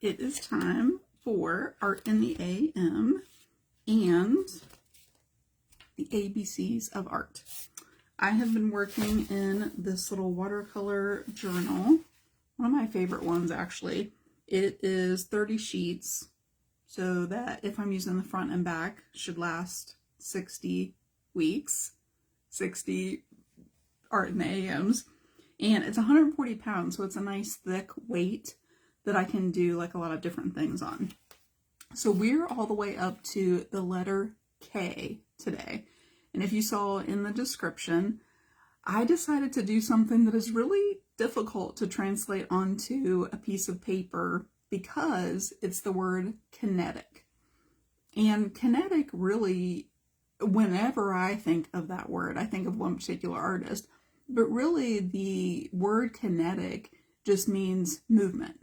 it is time for Art in the AM and the ABCs of art. I have been working in this little watercolor journal, one of my favorite ones actually. It is 30 sheets, so that if I'm using the front and back, should last 60 weeks, 60 Art in the AMs. And it's 140 pounds, so it's a nice thick weight that I can do like a lot of different things on. So we're all the way up to the letter K today. And if you saw in the description, I decided to do something that is really difficult to translate onto a piece of paper because it's the word kinetic. And kinetic really, whenever I think of that word, I think of one particular artist, but really the word kinetic just means movement.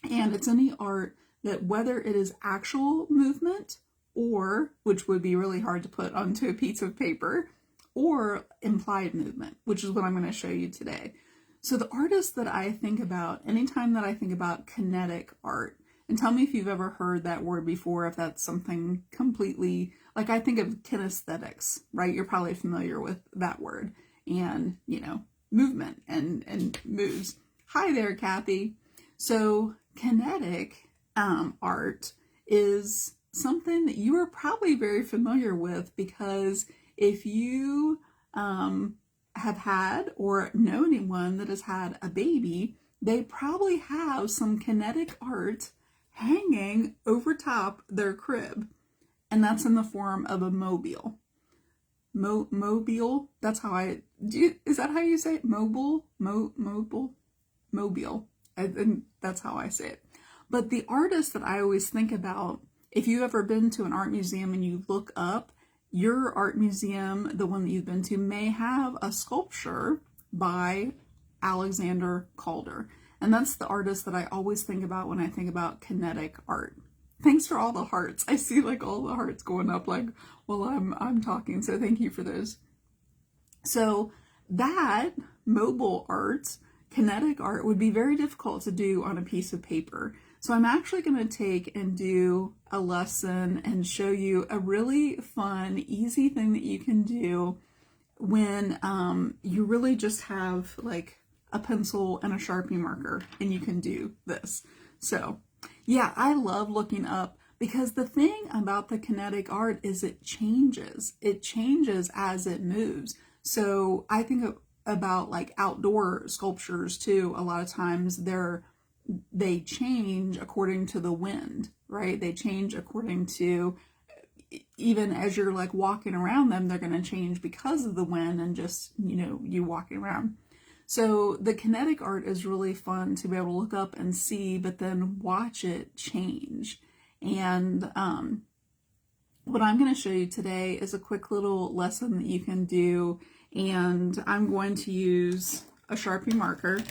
And it's any art that whether it is actual movement or, which would be really hard to put onto a piece of paper, or implied movement, which is what I'm going to show you today. So the artists that I think about, anytime that I think about kinetic art, and tell me if you've ever heard that word before, if that's something completely, like I think of kinesthetics, right? You're probably familiar with that word. And, you know, movement and moves. Hi there, Kathy. So kinetic art is something that you are probably very familiar with, because if you have had or know anyone that has had a baby, they probably have some kinetic art hanging over top their crib. And that's in the form of a mobile. Mobile, that's how is that how you say it? Mobile? Mobile. And that's how I say it. But the artist that I always think about, if you've ever been to an art museum and you look up, your art museum, the one that you've been to, may have a sculpture by Alexander Calder. And that's the artist that I always think about when I think about kinetic art. Thanks for all the hearts. I see like all the hearts going up like while I'm talking. So thank you for those. So that mobile art, kinetic art, would be very difficult to do on a piece of paper. So I'm actually going to take and do a lesson and show you a really fun, easy thing that you can do when you really just have like a pencil and a Sharpie marker, and you can do this. So yeah, I love looking up, because the thing about the kinetic art is it changes. It changes as it moves. So I think about like outdoor sculptures too. A lot of times they change according to the wind, right? They change according to, even as you're like walking around them, they're going to change because of the wind and just, you know, you walking around. So the kinetic art is really fun to be able to look up and see, but then watch it change. And what I'm going to show you today is a quick little lesson that you can do. And I'm going to use a Sharpie marker.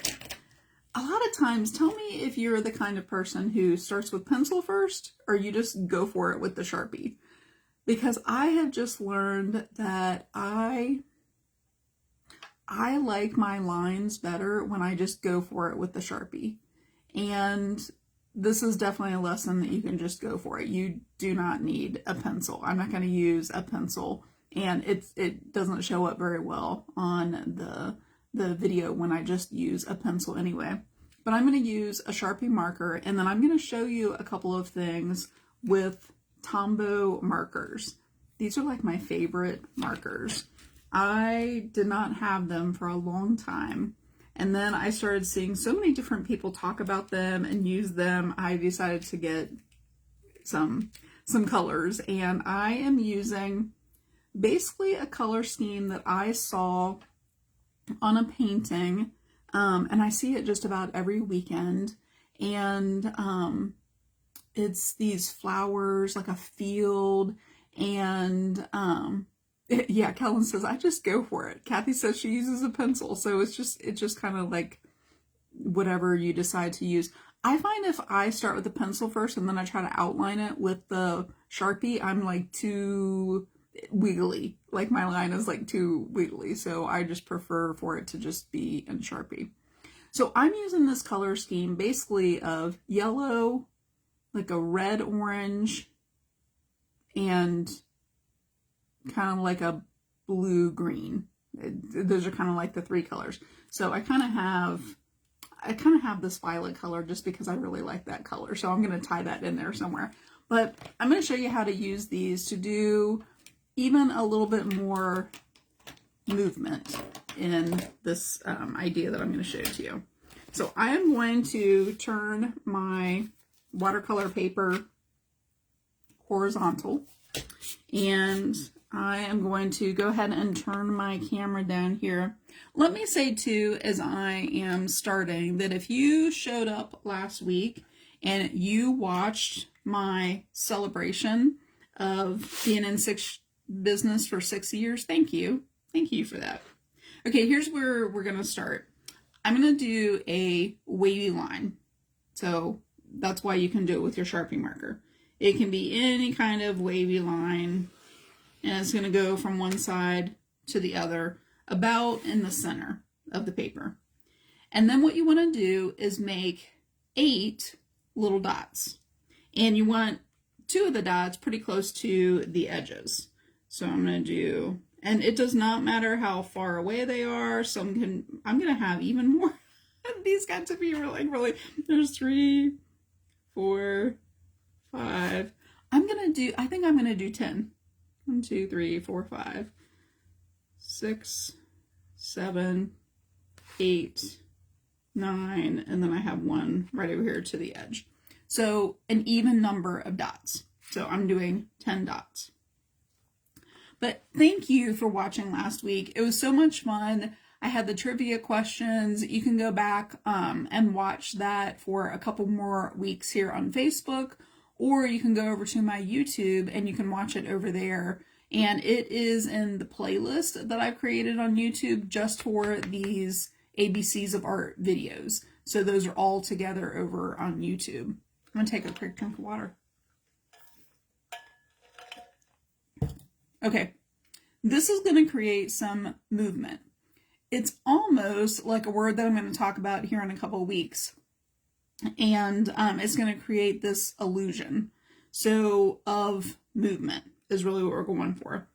A lot of times, tell me if you're the kind of person who starts with pencil first, or you just go for it with the Sharpie. Because I have just learned that I like my lines better when I just go for it with the Sharpie. And this is definitely a lesson that you can just go for it. You do not need a pencil. I'm not going to use a pencil, and it doesn't show up very well on the video when I just use a pencil anyway. But I'm going to use a Sharpie marker, and then I'm going to show you a couple of things with Tombow markers. These are like my favorite markers. I did not have them for a long time, and then I started seeing so many different people talk about them and use them. I decided to get some colors, and I am using basically a color scheme that I saw on a painting, and I see it just about every weekend, and it's these flowers, like a field, and yeah, Kellen says, I just go for it. Kathy says she uses a pencil, so it's just kind of like whatever you decide to use. I find if I start with the pencil first and then I try to outline it with the Sharpie, I'm like too wiggly. Like my line is like too wiggly, so I just prefer for it to just be in Sharpie. So I'm using this color scheme basically of yellow, like a red orange, and kind of like a blue green. Those are kind of like the three colors. So I kind of have this violet color just because I really like that color. So I'm going to tie that in there somewhere. But I'm going to show you how to use these to do even a little bit more movement in this idea that I'm going to show to you. So I am going to turn my watercolor paper horizontal, and I am going to go ahead and turn my camera down here. Let me say too, as I am starting, that if you showed up last week and you watched my celebration of being in business for 6 years, thank you. Thank you for that. Okay, here's where we're going to start. I'm going to do a wavy line. So that's why you can do it with your Sharpie marker. It can be any kind of wavy line, and it's going to go from one side to the other, about in the center of the paper. And then what you want to do is make 8 little dots. And you want 2 of the dots pretty close to the edges. So I'm going to do, and it does not matter how far away they are. I'm going to have even more. These got to be really, there's 3, 4, 5. I think I'm going to do 10. 1, 2, 3, 4, 5, 6, 7, 8, 9, and then I have 1 right over here to the edge. So an even number of dots. So I'm doing 10 dots. But thank you for watching last week. It was so much fun. I had the trivia questions. You can go back and watch that for a couple more weeks here on Facebook, or you can go over to my YouTube and you can watch it over there. And it is in the playlist that I've created on YouTube just for these ABCs of Art videos. So those are all together over on YouTube. I'm going to take a quick drink of water. Okay, this is going to create some movement. It's almost like a word that I'm going to talk about here in a couple of weeks. And it's going to create this illusion. So of movement is really what we're going for.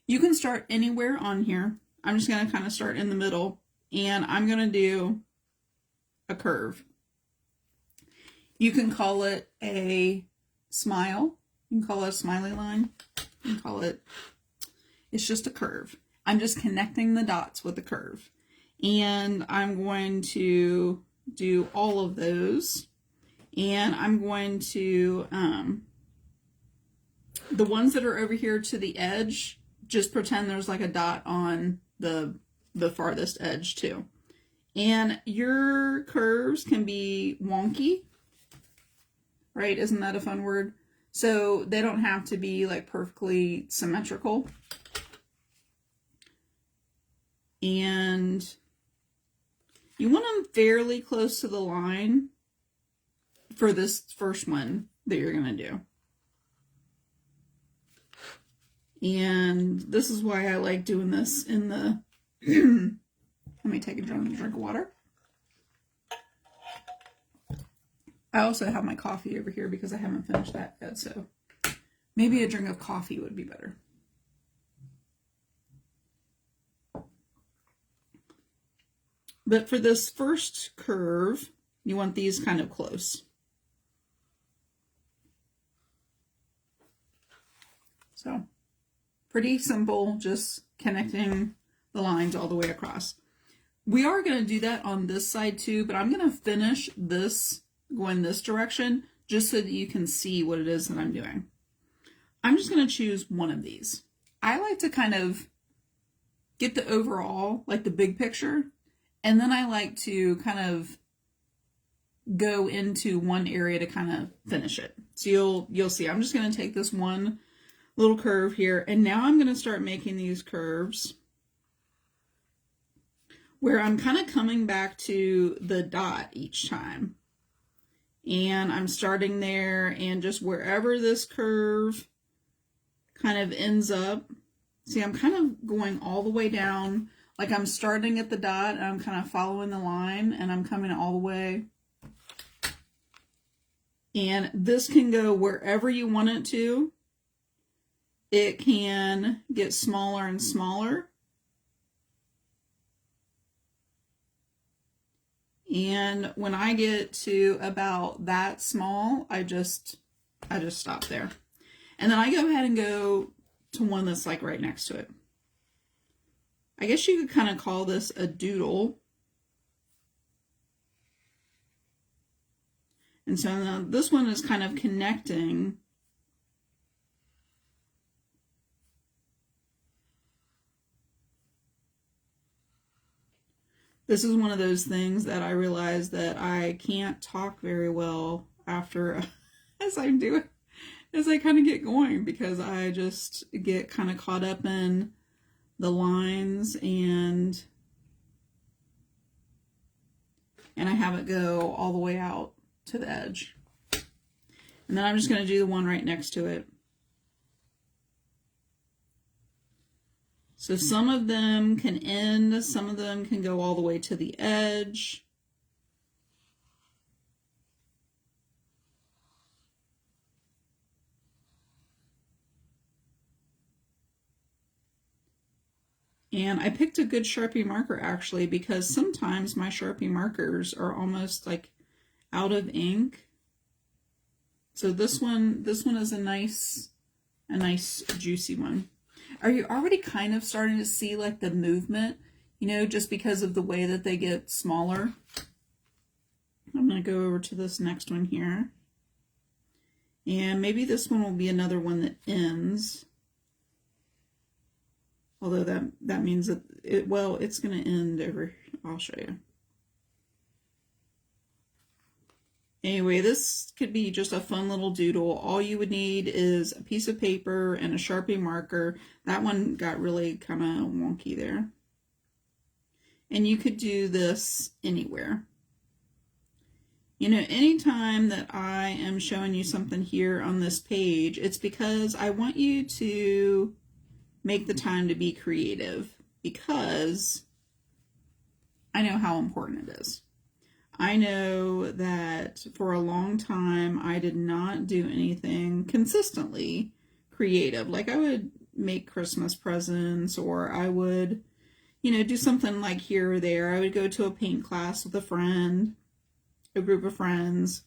You can start anywhere on here. I'm just going to kind of start in the middle, and I'm going to do a curve. You can call it a smile. You can call it a smiley line. You can call it, it's just a curve. I'm just connecting the dots with a curve. And I'm going to do all of those. And I'm going to, the ones that are over here to the edge, just pretend there's like a dot on the farthest edge too. And your curves can be wonky, right? Isn't that a fun word? So they don't have to be like perfectly symmetrical. And you want them fairly close to the line for this first one that you're going to do. And this is why I like doing this in the, let me take a drink of water. I also have my coffee over here because I haven't finished that yet, so maybe a drink of coffee would be better. But for this first curve, you want these kind of close. So pretty simple, just connecting the lines all the way across. We are going to do that on this side too, but I'm going to finish this going this direction just so that you can see what it is that I'm doing. I'm just going to choose one of these. I like to kind of get the overall, like the big picture, and then I like to kind of go into one area to kind of finish it. So you'll see. I'm just going to take this one little curve here, and now I'm going to start making these curves where I'm kind of coming back to the dot each time. And I'm starting there, and just wherever this curve kind of ends up, see, I'm kind of going all the way down Like I'm starting at the dot and I'm kind of following the line and I'm coming all the way. And this can go wherever you want it to. It can get smaller and smaller. And when I get to about that small, I just stop there. And then I go ahead and go to one that's like right next to it. I guess you could kind of call this a doodle. And so now this one is kind of connecting. This is one of those things that I realize that I can't talk very well after as I do it, as I kind of get going, because I just get kind of caught up in the lines and I have it go all the way out to the edge. And then I'm just going to do the one right next to it. So some of them can end, some of them can go all the way to the edge. And I picked a good Sharpie marker actually, because sometimes my Sharpie markers are almost like out of ink. So this one is a nice juicy one. Are you already kind of starting to see like the movement, you know, just because of the way that they get smaller? I'm going to go over to this next one here. And maybe this one will be another one that ends. Although that means that it's going to end over, I'll show you. Anyway, this could be just a fun little doodle. All you would need is a piece of paper and a Sharpie marker. That one got really kind of wonky there. And you could do this anywhere. You know, anytime that I am showing you something here on this page, it's because I want you to make the time to be creative, because I know how important it is. I know that for a long time I did not do anything consistently creative. Like I would make Christmas presents, or I would, you know, do something like here or there. I would go to a paint class with a friend, a group of friends,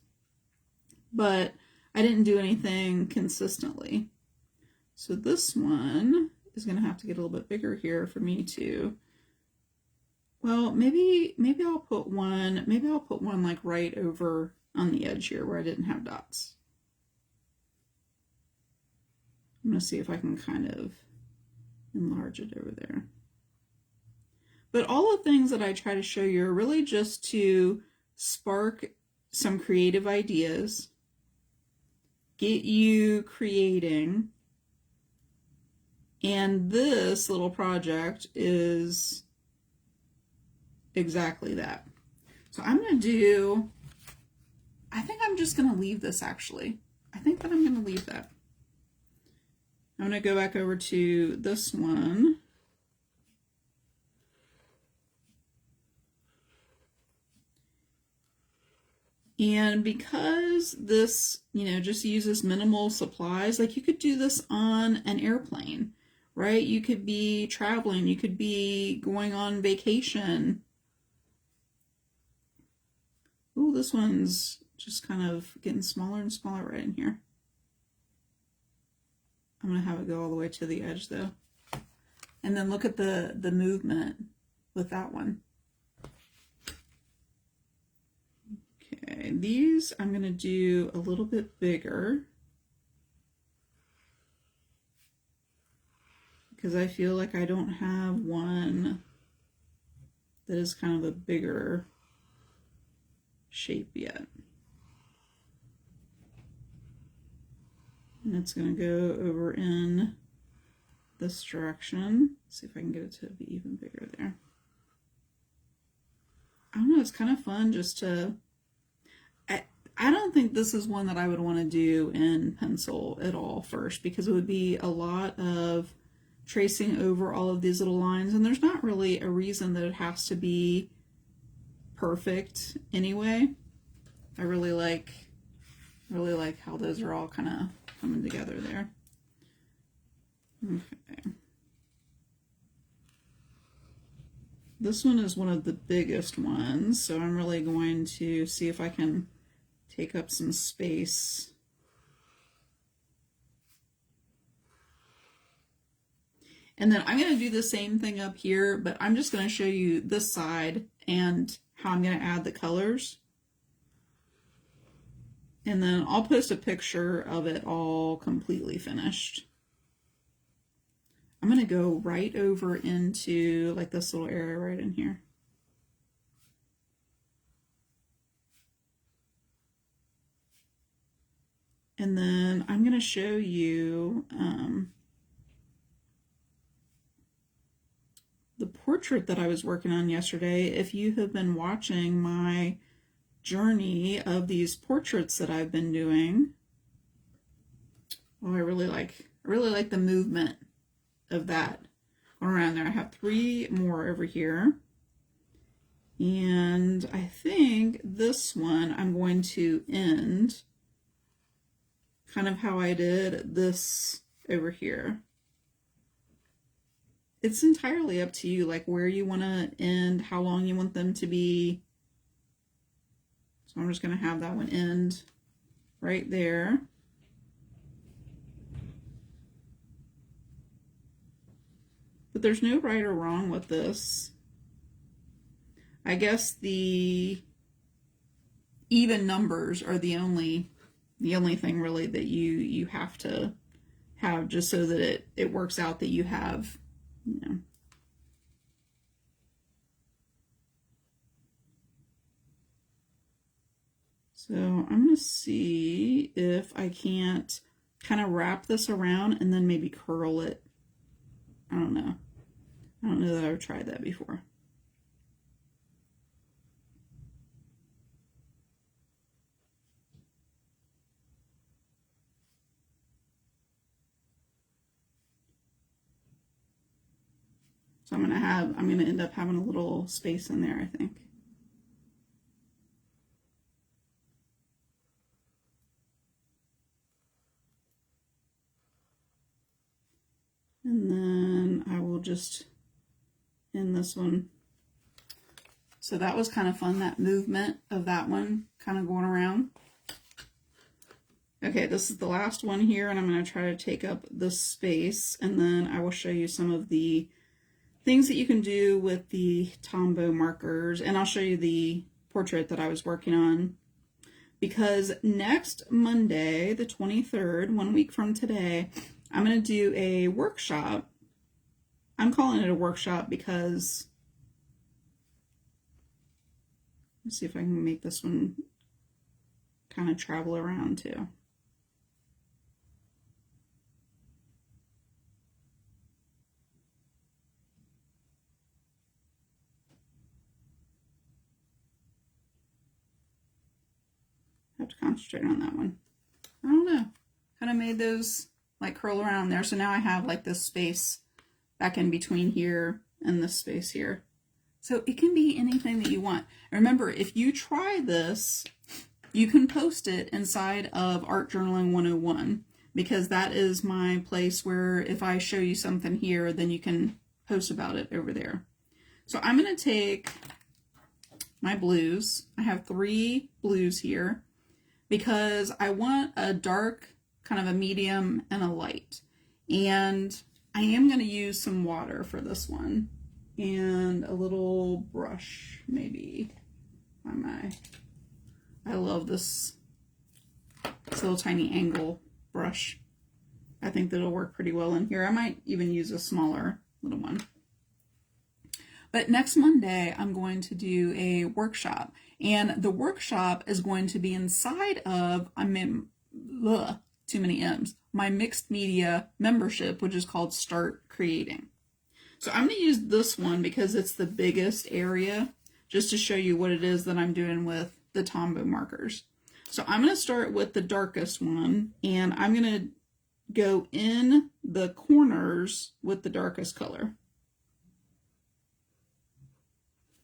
but I didn't do anything consistently. So this one is going to have to get a little bit bigger here for me to, well, maybe I'll put one like right over on the edge here where I didn't have dots. I'm going to see if I can kind of enlarge it over there. But all the things that I try to show you are really just to spark some creative ideas, get you creating, and this little project is exactly that. So I'm going to do, I think I'm just going to leave this actually. I think that I'm going to leave that. I'm going to go back over to this one. And because this, you know, just uses minimal supplies, like you could do this on an airplane, right? You could be traveling, you could be going on vacation. Ooh, this one's just kind of getting smaller and smaller right in here. I'm going to have it go all the way to the edge though. And then look at the movement with that one. Okay, these I'm going to do a little bit bigger because I feel like I don't have one that is kind of a bigger shape yet. And it's going to go over in this direction. Let's see if I can get it to be even bigger there. I don't know, it's kind of fun just to, I don't think this is one that I would want to do in pencil at all first, because it would be a lot of tracing over all of these little lines, and there's not really a reason that it has to be perfect anyway. I really like how those are all kind of coming together there. Okay. This one is one of the biggest ones, so I'm really going to see if I can take up some space. And then I'm going to do the same thing up here, but I'm just going to show you this side and how I'm going to add the colors. And then I'll post a picture of it all completely finished. I'm going to go right over into like this little area right in here. And then I'm going to show you the portrait that I was working on yesterday. If you have been watching my journey of these portraits that I've been doing, well, I really like the movement of that going around there. I have 3 more over here, and I think this one I'm going to end kind of how I did this over here. It's entirely up to you, like where you want to end, how long you want them to be. So I'm just going to have that one end right there. But there's no right or wrong with this. I guess the even numbers are the only thing really that you have to have, just so that it works out that you have, you know. So I'm going to see if I can't kind of wrap this around and then maybe curl it. I don't know. I don't know that I've tried that before. So I'm going to end up having a little space in there, I think. And then I will just end this one. So that was kind of fun, that movement of that one kind of going around. Okay, this is the last one here, and I'm going to try to take up this space, and then I will show you some of the things that you can do with the Tombow markers, and I'll show you the portrait that I was working on. Because next Monday, the 23rd, 1 week from today, I'm going to do a workshop. I'm calling it a workshop because, let's see if I can make this one kind of travel around too. I have to concentrate on that one. I don't know. Kind of made those like curl around there. So now I have like this space back in between here and this space here. So it can be anything that you want. Remember, if you try this, you can post it inside of Art Journaling 101, because that is my place where if I show you something here, then you can post about it over there. So I'm going to take my blues. I have 3 blues here because I want a dark, kind of a medium, and a light. And I am going to use some water for this one and a little brush maybe on my, I love this little tiny angle brush. I think that'll work pretty well in here. I might even use a smaller little one. But next Monday, I'm going to do a workshop, and the workshop is going to be inside of, too many M's, my mixed media membership, which is called Start Creating. So I'm going to use this one because it's the biggest area, just to show you what it is that I'm doing with the Tombow markers. So I'm going to start with the darkest one, and I'm going to go in the corners with the darkest color.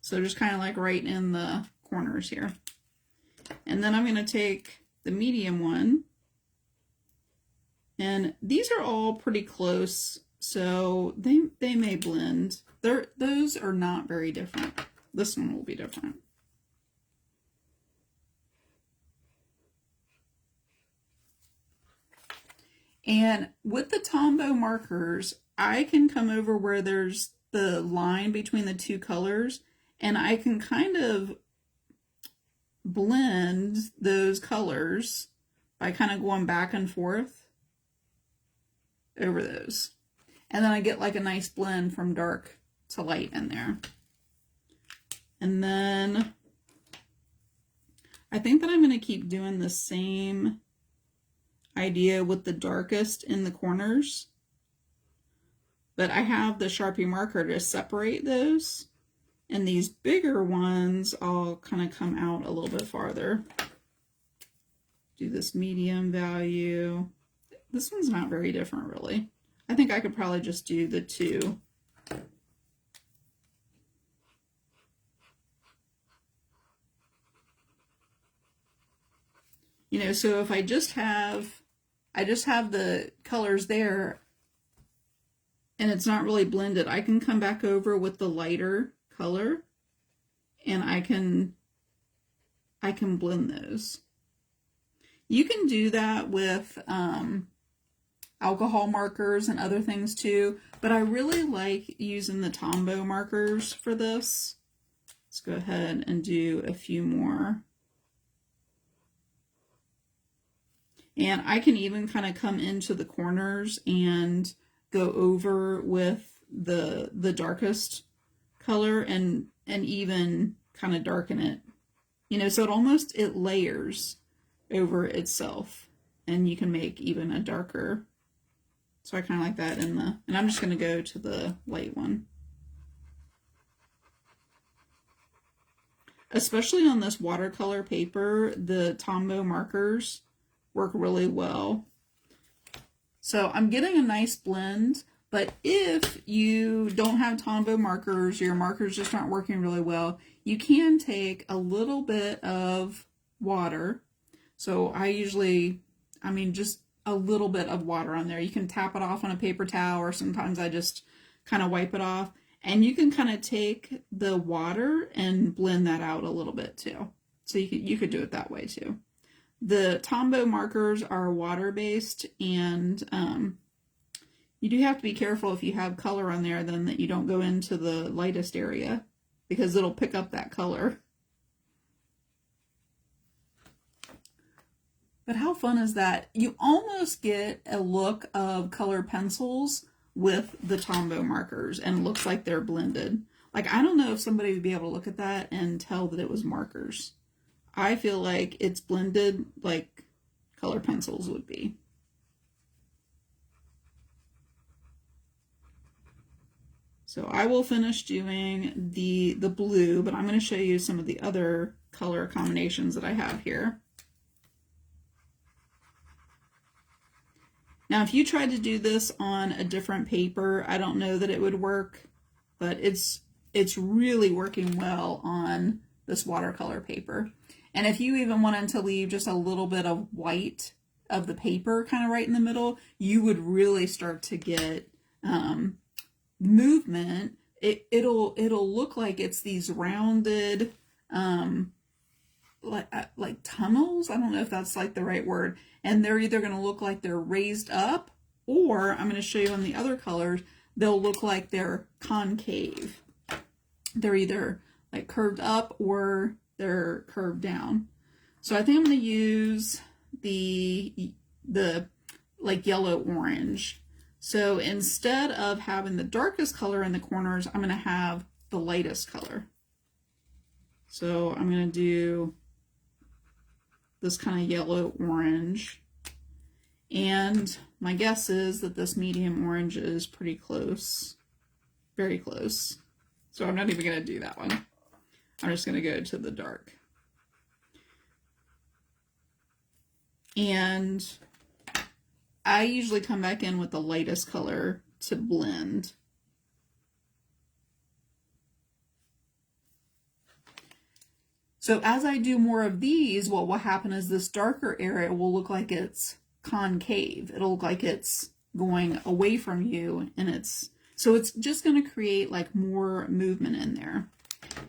So just kind of like right in the corners here. And then I'm going to take the medium one. And these are all pretty close, so they may blend. Those are not very different. This one will be different. And with the Tombow markers, I can come over where there's the line between the two colors, and I can kind of blend those colors by kind of going back and forth over those. And then I get like a nice blend from dark to light in there. And then I think that I'm going to keep doing the same idea with the darkest in the corners. But I have the Sharpie marker to separate those. And these bigger ones, I'll kind of come out a little bit farther. Do this medium value. This one's not very different, really. I think I could probably just do the two. You know, so if I just have the colors there and it's not really blended, I can come back over with the lighter color and I can blend those. You can do that with alcohol markers and other things too, but I really like using the Tombow markers for this. Let's go ahead and do a few more. And I can even kind of come into the corners and go over with the darkest color and even kind of darken it. You know, so it layers over itself, and you can make even a darker. So I kind of like that and I'm just going to go to the light one. Especially on this watercolor paper, the Tombow markers work really well. So I'm getting a nice blend, but if you don't have Tombow markers, your markers just aren't working really well, you can take a little bit of water. So just a little bit of water on there. You can tap it off on a paper towel, or sometimes I just kind of wipe it off. And you can kind of take the water and blend that out a little bit too. So you could do it that way too. The Tombow markers are water-based, and you do have to be careful if you have color on there then that you don't go into the lightest area, because it'll pick up that color. But how fun is that? You almost get a look of colored pencils with the Tombow markers, and it looks like they're blended. Like, I don't know if somebody would be able to look at that and tell that it was markers. I feel like it's blended like color pencils would be. So I will finish doing the blue, but I'm going to show you some of the other color combinations that I have here. Now, if you tried to do this on a different paper, I don't know that it would work, but it's really working well on this watercolor paper. And if you even wanted to leave just a little bit of white of the paper kind of right in the middle, you would really start to get movement. It'll look like it's these rounded like tunnels. I don't know if that's like the right word. And they're either going to look like they're raised up, or I'm going to show you on the other colors, they'll look like they're concave. They're either like curved up or they're curved down. So I think I'm going to use the like yellow orange. So instead of having the darkest color in the corners, I'm going to have the lightest color. So I'm going to do this kind of yellow orange. And my guess is that this medium orange is pretty close, very close. So I'm not even going to do that one. I'm just going to go to the dark. I usually come back in with the lightest color to blend. So as I do more of these, what will happen is this darker area will look like it's concave. It'll look like it's going away from you, and so it's just going to create like more movement in there.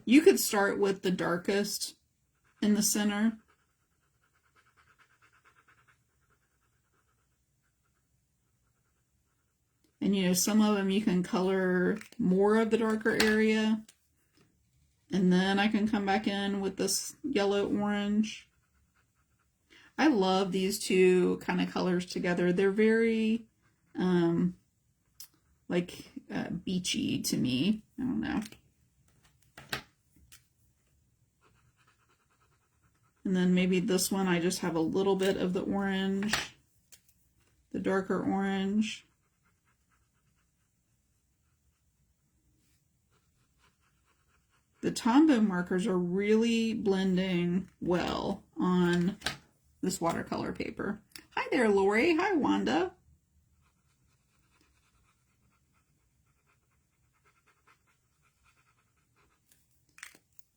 You could start with the darkest in the center. And you know, some of them you can color more of the darker area. And then I can come back in with this yellow orange. I love these two kind of colors together. They're very beachy to me. I don't know. And then maybe this one I just have a little bit of the orange, the darker orange. The Tombow markers are really blending well on this watercolor paper. Hi there, Lori. Hi, Wanda.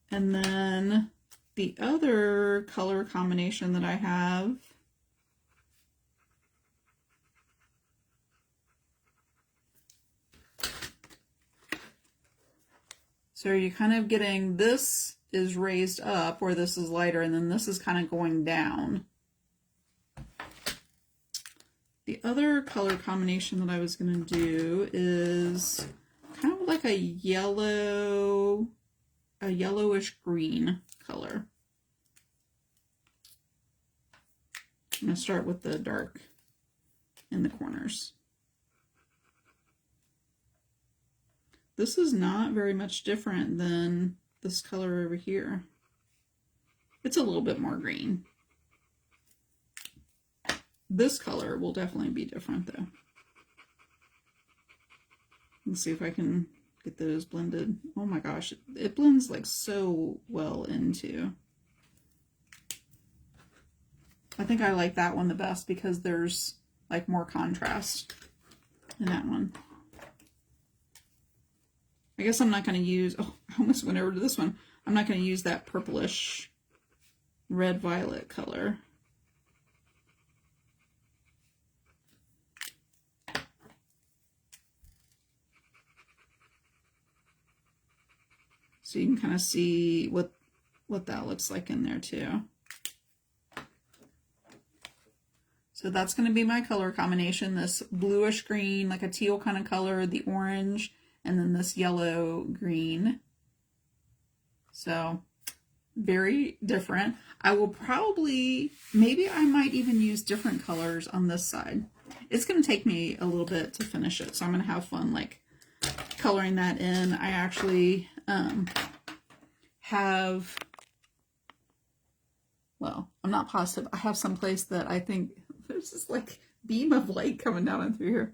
And then the other color combination that I have so you're kind of getting, this is raised up where this is lighter, and then this is kind of going down. The other color combination that I was going to do is kind of like a yellowish green color. I'm going to start with the dark in the corners. This is not very much different than this color over here. It's a little bit more green. This color will definitely be different though. Let's see if I can get those blended. Oh my gosh, it blends like so well into. I think I like that one the best because there's like more contrast in that one. I guess I'm not going to use, oh, I almost went over to this one. I'm not going to use that purplish red-violet color. So you can kind of see what that looks like in there too. So that's going to be my color combination, this bluish green, like a teal kind of color, the orange, and then this yellow green. So very different. I will probably, maybe I might even use different colors on this side. It's going to take me a little bit to finish it, so I'm going to have fun like coloring that in. I actually have, well, I'm not positive. I have some place that I think there's this like beam of light coming down and through here.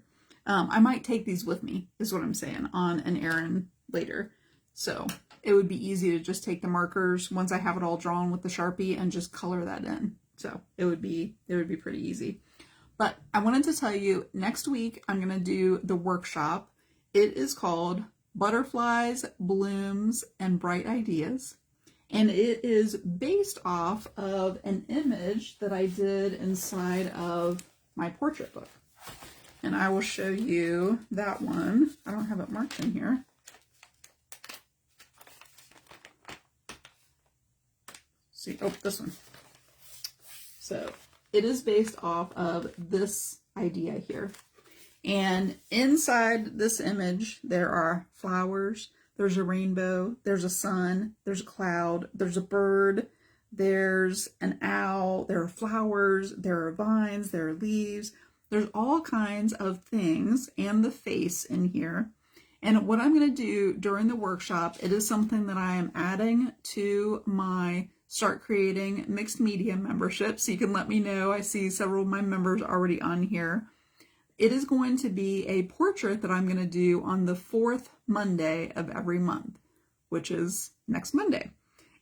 I might take these with me, is what I'm saying, on an errand later. So it would be easy to just take the markers once I have it all drawn with the Sharpie and just color that in. So it would be pretty easy. But I wanted to tell you, next week I'm going to do the workshop. It is called Butterflies, Blooms, and Bright Ideas. And it is based off of an image that I did inside of my portrait book. And I will show you that one. I don't have it marked in here. See, oh, this one. So it is based off of this idea here. And inside this image, there are flowers, there's a rainbow, there's a sun, there's a cloud, there's a bird, there's an owl, there are flowers, there are vines, there are leaves. There's all kinds of things and the face in here. And what I'm going to do during the workshop, it is something that I am adding to my Start Creating Mixed Media membership. So you can let me know. I see several of my members already on here. It is going to be a portrait that I'm going to do on the 4th Monday of every month, which is next Monday.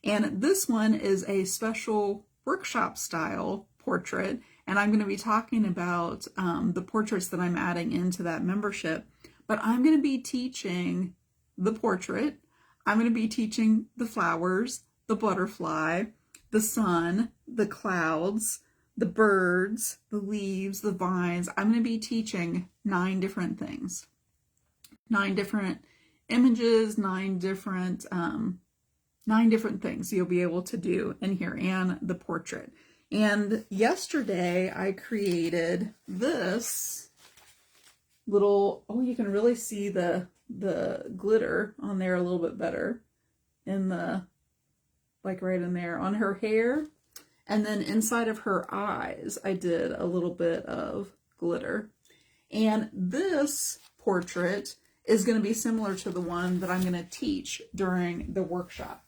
And this one is a special workshop style portrait. And I'm going to be talking about the portraits that I'm adding into that membership. But I'm going to be teaching the portrait. I'm going to be teaching the flowers, the butterfly, the sun, the clouds, the birds, the leaves, the vines. I'm going to be teaching 9 different things. 9 different images, 9 different things you'll be able to do in here, and the portrait. And yesterday I created this little, oh, you can really see the glitter on there a little bit better in the, like right in there on her hair. And then inside of her eyes, I did a little bit of glitter. And this portrait is going to be similar to the one that I'm going to teach during the workshop.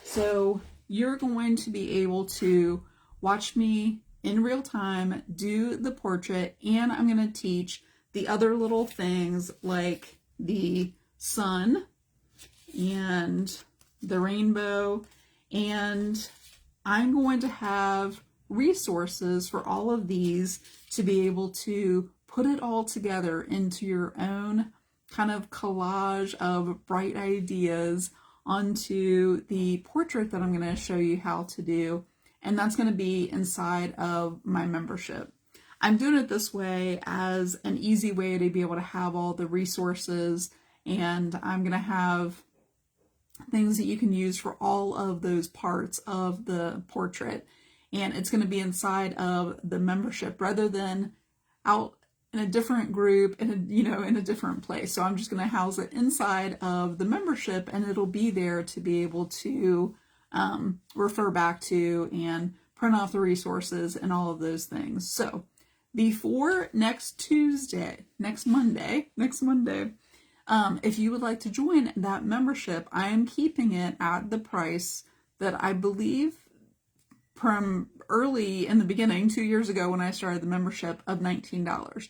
So you're going to be able to watch me in real time do the portrait, and I'm going to teach the other little things like the sun and the rainbow, and I'm going to have resources for all of these to be able to put it all together into your own kind of collage of bright ideas onto the portrait that I'm going to show you how to do. And that's going to be inside of my membership. I'm doing it this way as an easy way to be able to have all the resources, and I'm going to have things that you can use for all of those parts of the portrait. And it's going to be inside of the membership rather than out in a different group in a different place. So I'm just going to house it inside of the membership, and it'll be there to be able to refer back to and print off the resources and all of those things. So before next Monday, if you would like to join that membership, I am keeping it at the price that I believe from early in the beginning, 2 years ago when I started the membership, of $19.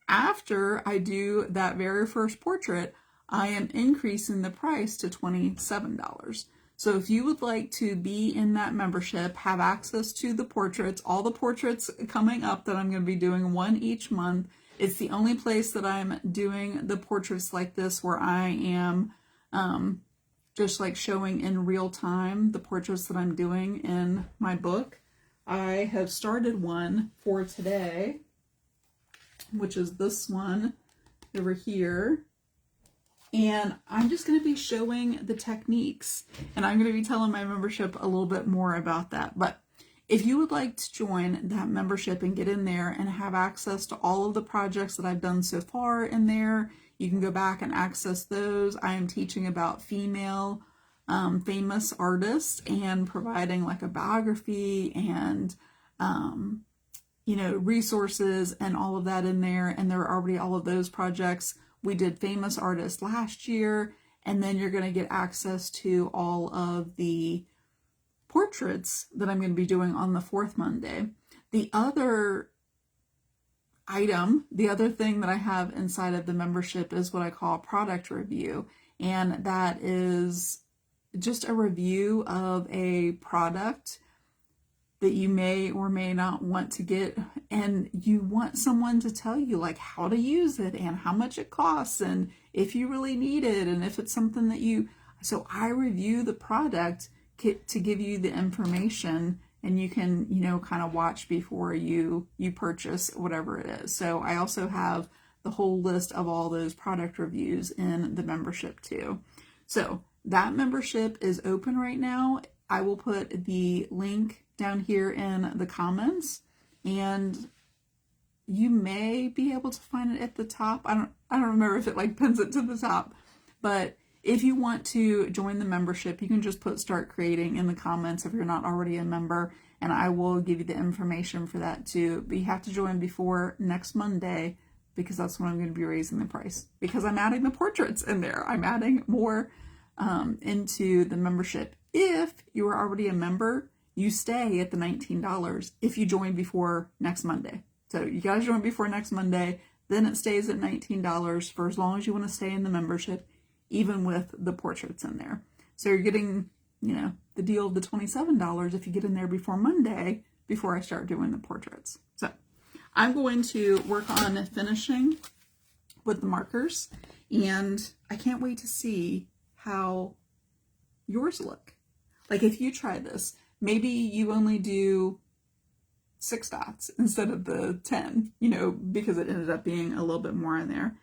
After I do that very first portrait, I am increasing the price to $27. So if you would like to be in that membership, have access to the portraits, all the portraits coming up that I'm going to be doing one each month. It's the only place that I'm doing the portraits like this where I am just like showing in real time the portraits that I'm doing in my book. I have started one for today, which is this one over here. And I'm just going to be showing the techniques, and I'm going to be telling my membership a little bit more about that. But if you would like to join that membership and get in there and have access to all of the projects that I've done so far in there, you can go back and access those. I am teaching about female famous artists and providing like a biography and resources and all of that in there. And there are already all of those projects. We did famous artists last year, and then you're going to get access to all of the portraits that I'm going to be doing on the 4th Monday. The other thing that I have inside of the membership is what I call product review. And that is just a review of a product that you may or may not want to get, and you want someone to tell you like how to use it and how much it costs and if you really need it and if it's something that so I review the product to give you the information, and you can kind of watch before you purchase whatever it is. So I also have the whole list of all those product reviews in the membership too. So that membership is open right now. I will put the link down here in the comments, and you may be able to find it at the top. I don't remember if it like pins it to the top, but if you want to join the membership, you can just put start creating in the comments if you're not already a member, and I will give you the information for that too. But you have to join before next Monday, because that's when I'm going to be raising the price, because I'm adding the portraits in there. I'm adding more into the membership. If you are already a member, you stay at the $19 if you join before next Monday. So you guys join before next Monday, then it stays at $19 for as long as you want to stay in the membership, even with the portraits in there. So you're getting, the deal of the $27 if you get in there before Monday, before I start doing the portraits. So I'm going to work on finishing with the markers, and I can't wait to see how yours look. Like if you try this, maybe you only do 6 dots instead of the 10, you know, because it ended up being a little bit more in there.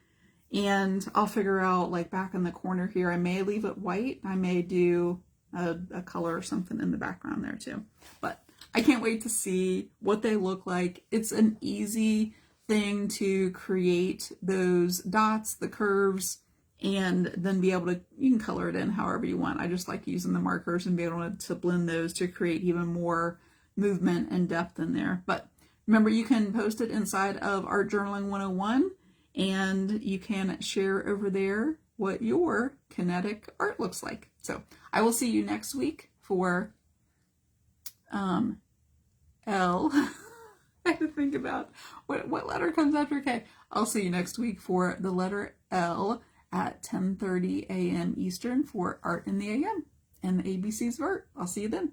And I'll figure out, like back in the corner here, I may leave it white. I may do a color or something in the background there too. But I can't wait to see what they look like. It's an easy thing to create those dots, the curves, and then be able to, you can color it in however you want. I just like using the markers and be able to blend those to create even more movement and depth in there. But remember, you can post it inside of Art Journaling 101, and you can share over there what your kinetic art looks like. So I will see you next week for L. I have to think about what letter comes after K. I'll see you next week for the letter L at 10:30 a.m. Eastern for Art in the AM and the ABCs of Art. I'll see you then.